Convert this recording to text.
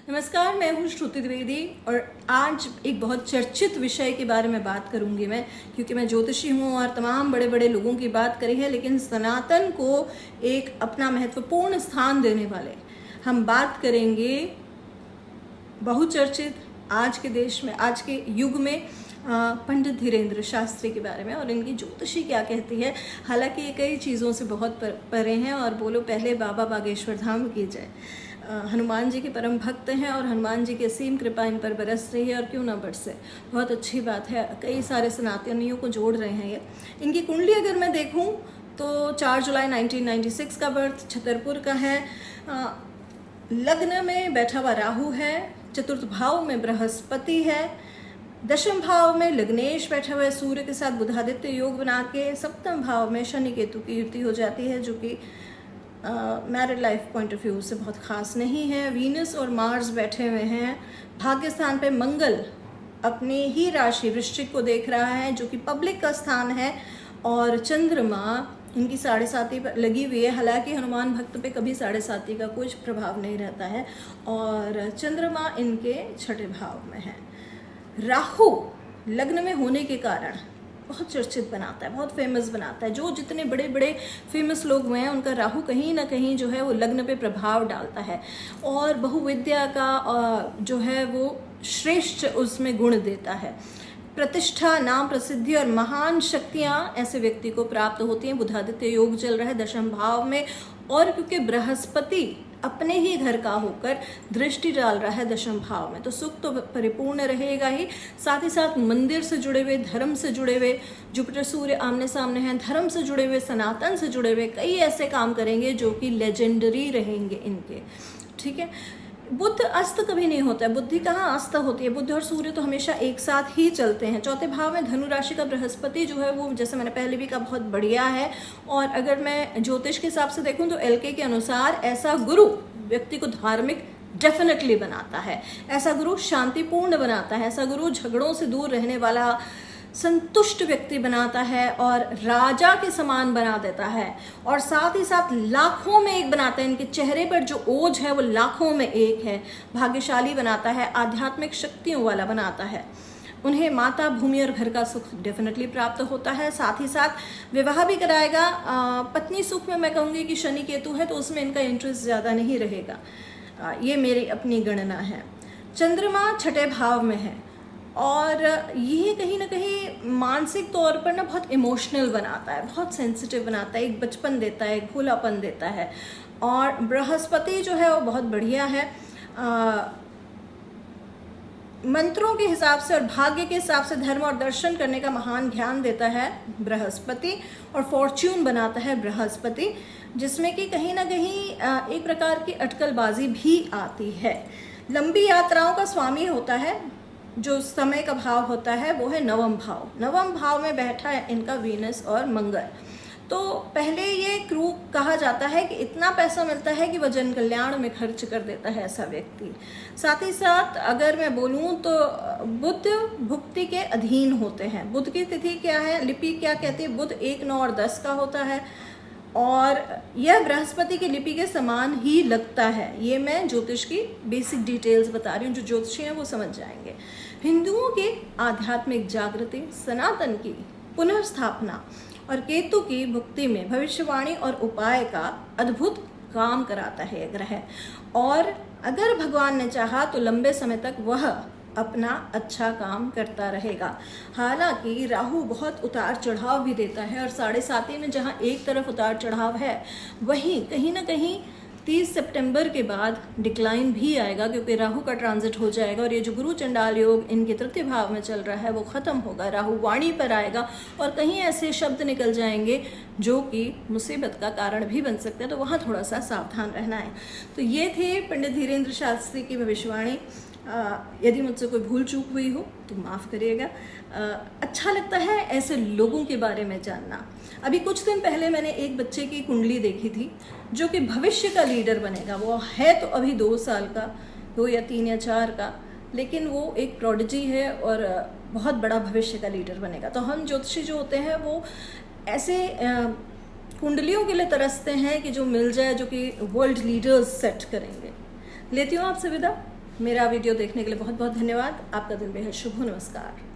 नमस्कार, मैं हूँ श्रुति द्विवेदी और आज एक बहुत चर्चित विषय के बारे में बात करूंगी मैं, क्योंकि मैं ज्योतिषी हूँ और तमाम बड़े बड़े लोगों की बात करी है, लेकिन सनातन को एक अपना महत्वपूर्ण स्थान देने वाले हम बात करेंगे बहुचर्चित आज के देश में, आज के युग में पंडित धीरेन्द्र शास्त्री के बारे में और इनकी ज्योतिषी क्या कहती है। हालांकि ये कई चीज़ों से बहुत परे हैं और बोलो पहले बाबा बागेश्वर धाम की जाए। हनुमान जी के परम भक्त हैं और हनुमान जी की असीम कृपा इन पर बरस रही है और क्यों ना बरसे, बहुत अच्छी बात है। कई सारे सनातनियों को जोड़ रहे हैं ये। इनकी कुंडली अगर मैं देखूं तो 4 जुलाई 1996 का बर्थ, छतरपुर का है। लग्न में बैठा हुआ राहु है, चतुर्थ भाव में बृहस्पति है, दशम भाव में लग्नेश बैठा हुआ है सूर्य के साथ बुधादित्य योग बना के, सप्तम भाव में शनि केतु की युति हो जाती है, जो कि married life point of view से बहुत खास नहीं है। वीनस और मार्स बैठे हुए हैं। भाग्य स्थान पे मंगल अपनी ही राशि वृश्चिक को देख रहा है, जो कि पब्लिक का स्थान है, और चंद्रमा इनकी 7.5 पर लगी हुई है। हालांकि हनुमान भक्त पे कभी 7.5 का कुछ प्रभाव नहीं रहता है, और चंद्रमा इनके 6ठे भाव में है। राहु लग्न में होने के कारण बहुत चर्चित बनाता है, बहुत फेमस बनाता है। जो जितने बड़े बड़े फेमस लोग हुए हैं उनका राहु कहीं ना कहीं जो है वो लग्न पे प्रभाव डालता है, और बहुविद्या का जो है वो श्रेष्ठ उसमें गुण देता है। प्रतिष्ठा, नाम, प्रसिद्धि और महान शक्तियां ऐसे व्यक्ति को प्राप्त होती हैं। बुधादित्य योग चल रहा है दशम भाव में, और क्योंकि बृहस्पति अपने ही घर का होकर दृष्टि डाल रहा है दशम भाव में, तो सुख तो परिपूर्ण रहेगा ही। साथ ही साथ मंदिर से जुड़े हुए, धर्म से जुड़े हुए, जुपिटर सूर्य आमने सामने हैं, धर्म से जुड़े हुए, सनातन से जुड़े हुए कई ऐसे काम करेंगे जो कि लेजेंडरी रहेंगे इनके। ठीक है। बुध अस्त कभी नहीं होता है। बुद्धि कहाँ अस्त होती है? बुध और सूर्य तो हमेशा एक साथ ही चलते हैं। चौथे भाव में धनु राशि का बृहस्पति जो है वो, जैसे मैंने पहले भी कहा, बहुत बढ़िया है। और अगर मैं ज्योतिष के हिसाब से देखूं तो एलके के अनुसार ऐसा गुरु व्यक्ति को धार्मिक डेफिनेटली बनाता है, ऐसा गुरु शांतिपूर्ण बनाता है, ऐसा गुरु झगड़ों से दूर रहने वाला संतुष्ट व्यक्ति बनाता है और राजा के समान बना देता है, और साथ ही साथ लाखों में एक बनाता है। इनके चेहरे पर जो ओज है वो लाखों में एक है। भाग्यशाली बनाता है, आध्यात्मिक शक्तियों वाला बनाता है। उन्हें माता, भूमि और घर का सुख डेफिनेटली प्राप्त होता है। साथ ही साथ विवाह भी कराएगा। पत्नी सुख में मैं कहूँगी कि शनि केतु है तो उसमें इनका इंटरेस्ट ज़्यादा नहीं रहेगा। ये मेरी अपनी गणना है। चंद्रमा 6ठे भाव में है, और ये कहीं ना कहीं मानसिक तौर पर ना बहुत इमोशनल बनाता है, बहुत सेंसिटिव बनाता है, एक बचपन देता है, एक खुलापन देता है। और बृहस्पति जो है वो बहुत बढ़िया है। मंत्रों के हिसाब से और भाग्य के हिसाब से धर्म और दर्शन करने का महान ज्ञान देता है बृहस्पति, और फॉर्च्यून बनाता है बृहस्पति, जिसमें कि कहीं ना कहीं एक प्रकार की अटकलबाजी भी आती है। लंबी यात्राओं का स्वामी होता है। जो समय का भाव होता है वो है नवम भाव। नवम भाव में बैठा है इनका वीनस और मंगल। तो पहले ये क्रू कहा जाता है कि इतना पैसा मिलता है कि वह जन कल्याण में खर्च कर देता है ऐसा व्यक्ति। साथ ही साथ अगर मैं बोलूँ तो बुध भुक्ति के अधीन होते हैं। बुध की तिथि क्या है, लिपि क्या कहती है? बुध 1, 9 और 10 का होता है, और यह बृहस्पति की लिपि के समान ही लगता है। ये मैं ज्योतिष की बेसिक डिटेल्स बता रही हूँ, जो ज्योतिषी हैं वो समझ जाएंगे। हिंदुओं की आध्यात्मिक जागृति, सनातन की पुनर्स्थापना और केतु की भुक्ति में भविष्यवाणी और उपाय का अद्भुत काम कराता है यह ग्रह। और अगर भगवान ने चाहा तो लंबे समय तक वह अपना अच्छा काम करता रहेगा। हालांकि राहु बहुत उतार चढ़ाव भी देता है, और 7.5 में जहां एक तरफ उतार चढ़ाव है, वहीं कहीं ना कहीं 30 सितंबर के बाद डिक्लाइन भी आएगा, क्योंकि राहु का ट्रांजिट हो जाएगा, और ये जो गुरु चंडाल योग इनके तृतीय भाव में चल रहा है वो खत्म होगा। राहु वाणी पर आएगा और कहीं ऐसे शब्द निकल जाएंगे जो कि मुसीबत का कारण भी बन सकते हैं, तो वहाँ थोड़ा सा सावधान रहना है। तो ये थे पंडित धीरेन्द्र शास्त्री की भविष्यवाणी। यदि मुझसे कोई भूल चूक हुई हो तो माफ़ करिएगा। अच्छा लगता है ऐसे लोगों के बारे में जानना। अभी कुछ दिन पहले मैंने एक बच्चे की कुंडली देखी थी जो कि भविष्य का लीडर बनेगा। वो है तो अभी 2 साल का, 2 या 3 या 4 का, लेकिन वो एक प्रोडिजी है और बहुत बड़ा भविष्य का लीडर बनेगा। तो हम ज्योतिषी जो होते हैं वो ऐसे कुंडलियों के लिए तरसते हैं कि जो मिल जाए, जो कि वर्ल्ड लीडर्स सेट करेंगे। लेती हूँ आपसे विदा। मेरा वीडियो देखने के लिए बहुत बहुत धन्यवाद। आपका दिन बेहद शुभ हो। नमस्कार।